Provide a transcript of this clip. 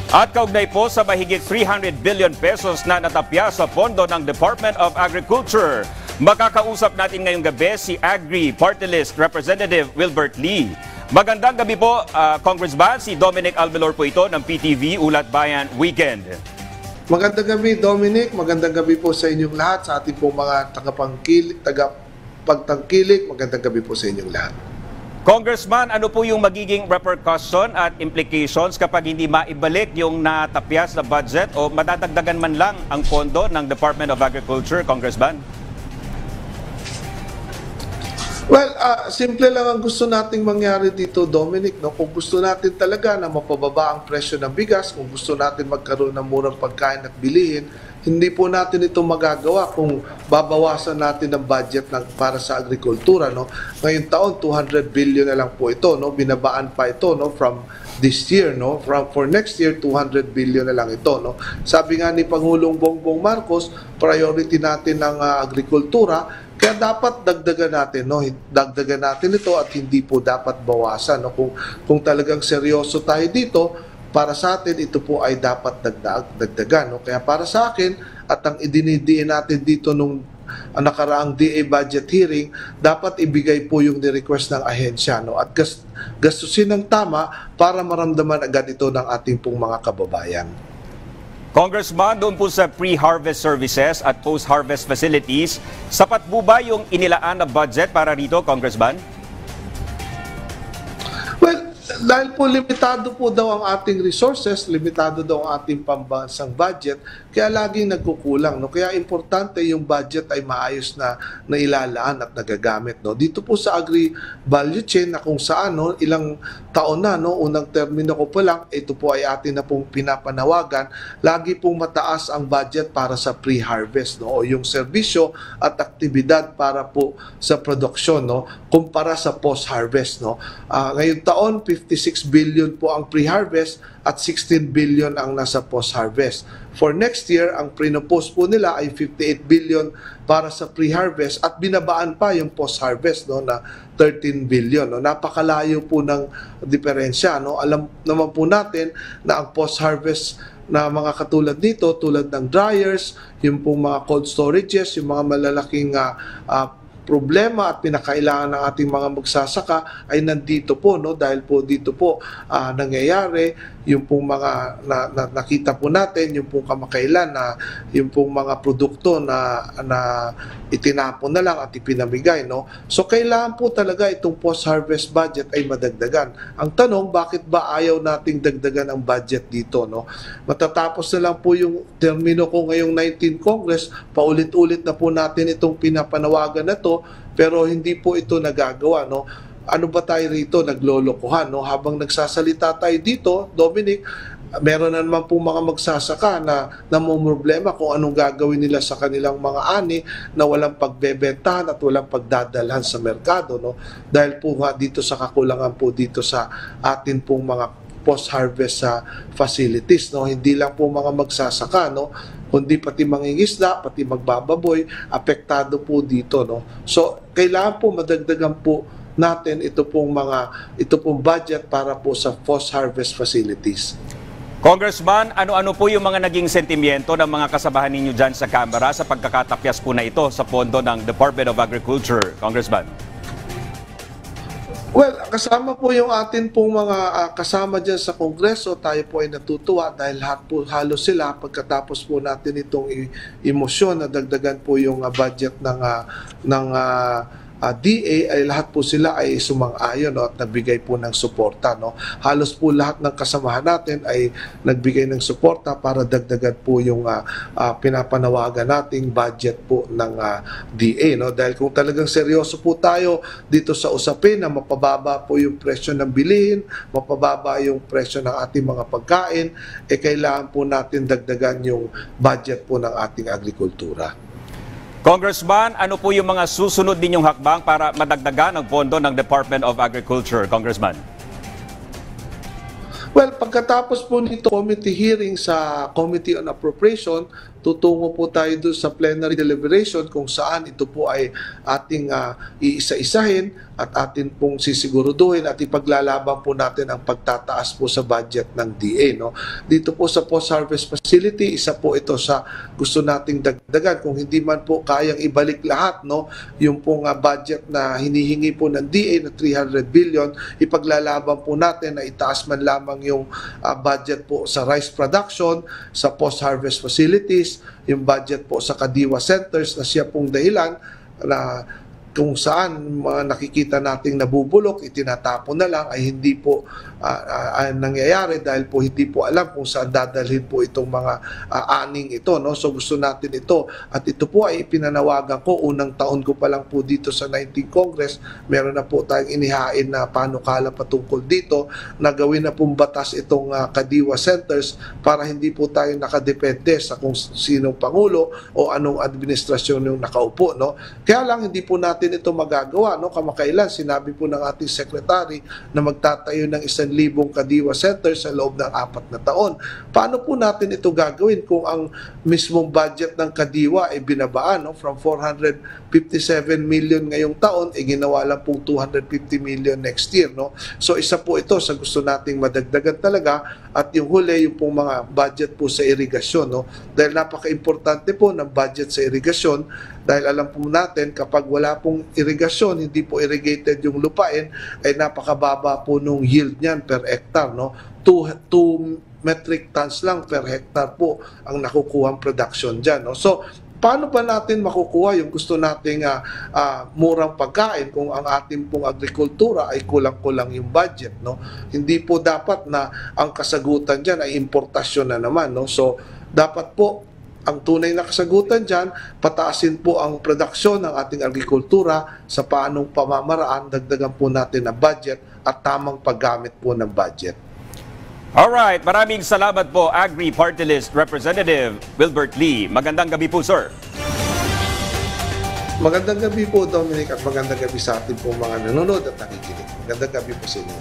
At kaugnay po sa mahigit 300 billion pesos na natapya sa pondo ng Department of Agriculture, makakausap natin ngayong gabi si Agri Party List Representative Wilbert Lee. Magandang gabi po, Congressman. Si Dominic Almelor po ito ng PTV Ulat Bayan Weekend. Magandang gabi, Dominic. Magandang gabi po sa inyong lahat, sa ating pong mga tagapagtangkilik. Magandang gabi po sa inyong lahat. Congressman, ano po yung magiging repercussion at implications kapag hindi maibalik yung natapyas na budget o madadagdagan man lang ang pondo ng Department of Agriculture, Congressman? Well, simple lang ang gusto nating mangyari dito, Dominic. No? Kung gusto natin talaga na mapababa ang presyo ng bigas, kung gusto natin magkaroon ng murang pagkain at bilihin, hindi po natin ito magagawa kung babawasan natin ang budget para sa agrikultura. No? Ngayong taon, 200 billion na lang po ito. No? Binabaan pa ito, no? From this year. No? For next year, 200 billion na lang ito. No? Sabi nga ni Pangulong Bongbong Marcos, priority natin ang agrikultura. Kaya dapat dagdagan natin, no? Dagdagan natin ito at hindi po dapat bawasan. No? Kung talagang seryoso tayo dito, para sa atin ito po ay dapat dagdagan. No? Kaya para sa akin, at ang idinidiin natin dito nung nakaraang DA budget hearing, dapat ibigay po yung ni-request ng ahensya. No? At gastusin ng tama para maramdaman agad ito ng ating pong mga kababayan. Congressman, doon po sa pre-harvest services at post-harvest facilities, sapat po ba yung inilaan na budget para rito, Congressman? Well, dahil po limitado po daw ang ating resources, limitado daw ang ating pambansang budget, kaya laging nagkukulang. No? Kaya importante yung budget ay maayos na ilalaan at nagagamit. No? Dito po sa agri-value chain na kung saan, no, ilang taon na, no, unang termino ko pa lang, ito po ay atin na pong pinapanawagan, lagi pong mataas ang budget para sa pre-harvest, no, o yung serbisyo at aktibidad para po sa produksyon, no, kumpara sa post-harvest. No. Ngayong taon, 56 billion po ang pre-harvest at 16 billion ang nasa post-harvest. For next year, ang pre-post po nila ay 58 billion para sa pre-harvest at binabaan pa yung post-harvest, no, na 13 billion. No. Napakalayo po ng diferensya. No. Alam naman po natin na ang post-harvest na mga katulad dito, tulad ng dryers, yung pong mga cold storages, yung mga malalaking problema at pinakailangan ng ating mga magsasaka ay nandito po, no, dahil po dito po nangyayari yung pong mga nakita po natin, yung pong kamakailan na yung pong mga produkto na itinapon na lang at ipinamigay. No? So kailangan po talaga itong post-harvest budget ay madagdagan. Ang tanong, bakit ba ayaw nating dagdagan ang budget dito? No? Matatapos na lang po yung termino ko ngayong 19 Congress, paulit-ulit na po natin itong pinapanawagan na to, pero hindi po ito nagagawa. No? Ano ba tayo rito? Naglolokohan. No? Habang nagsasalita tayo dito, Dominic, meron na naman po mga magsasaka na namumroblema kung anong gagawin nila sa kanilang mga ani na walang pagbebentahan at walang pagdadalhan sa merkado. No? Dahil po nga dito sa kakulangan po dito sa atin pong mga post-harvest facilities. No? Hindi lang po mga magsasaka, no? Kundi pati mangingisda, pati magbababoy, apektado po dito. No? So, kailangan po madagdagan po natin ito pong budget para po sa post-harvest facilities. Congressman, ano-ano po yung mga naging sentimiento ng mga kasabahan ninyo dyan sa Kamara sa pagkakatapyas po na ito sa pondo ng Department of Agriculture, Congressman? Well, kasama po yung atin pong mga kasama dyan sa Kongreso, tayo po ay natutuwa dahil halos sila pagkatapos po natin itong emosyon na dagdagan po yung budget ng DA ay lahat po sila ay sumang-ayon, no, at nagbigay po ng suporta. No. Halos po lahat ng kasamahan natin ay nagbigay ng suporta para dagdagan po yung pinapanawagan nating budget po ng DA. No. Dahil kung talagang seryoso po tayo dito sa usapin na mapababa po yung presyo ng bilihin, mapababa yung presyo ng ating mga pagkain, kailangan po natin dagdagan yung budget po ng ating agrikultura. Congressman, ano po yung mga susunod ninyong hakbang para madagdagan ang pondo ng Department of Agriculture, Congressman? Well, pagkatapos po nito committee hearing sa Committee on Appropriation, tutungo po tayo doon sa plenary deliberation kung saan ito po ay ating iisa-isahin at atin pong sisiguruduhin at ipaglalaban po natin ang pagtataas po sa budget ng DA. No? Dito po sa post-harvest facility, isa po ito sa gusto nating dagdagan. Kung hindi man po kayang ibalik lahat, no? Yung pong budget na hinihingi po ng DA na 300 billion, ipaglalaban po natin na itaas man lamang yung budget po sa rice production, sa post-harvest facilities, yung budget po sa Kadiwa centers na siya pong dahilan na kung saan nakikita nating nabubulok, itinatapon na lang ay hindi po nangyayari dahil po hindi po alam kung saan dadalhin po itong mga aning ito. No? So gusto natin ito. At ito po ay pinanawagan ko, unang taon ko pa lang po dito sa 19th Congress, meron na po tayong inihain na panukala patungkol dito na gawin na pong batas itong Kadiwa centers para hindi po tayo nakadepende sa kung sinong Pangulo o anong administrasyon yung nakaupo. No? Kaya lang hindi po natin ito magagawa. No? Kamakailan, sinabi po ng ating secretary na magtatayo ng 1,000 Kadiwa centers sa loob ng 4 na taon. Paano po natin ito gagawin kung ang mismong budget ng Kadiwa ay binabaan, no? From 457 million ngayong taon, ginawa lang pong 250 million next year. No? So isa po ito sa gusto nating madagdagan talaga. At yung huli, yung pong mga budget po sa irigasyon. No? Dahil napaka-importante po ng budget sa irigasyon dahil alam po natin kapag wala pong irigasyon, hindi po irrigated yung lupain, ay napakababa po nung yield niyan per hectare. No? 2 metric tons lang per hectare po ang nakukuhang production dyan. No? So, paano pa natin makukuha yung gusto nating murang pagkain kung ang ating pong agrikultura ay kulang-kulang yung budget, no? Hindi po dapat na ang kasagutan diyan ay importasyon na naman, no? So dapat po ang tunay na kasagutan diyan, pataasin po ang produksyon ng ating agrikultura sa paanong pamamaraan, dagdagan po natin ang budget at tamang paggamit po ng budget. Alright, maraming salamat po, Agri Party List Representative Wilbert Lee. Magandang gabi po, sir. Magandang gabi po, Dominic, at magandang gabi sa ating pong mga nanonood at nakikinig. Magandang gabi po sa inyo.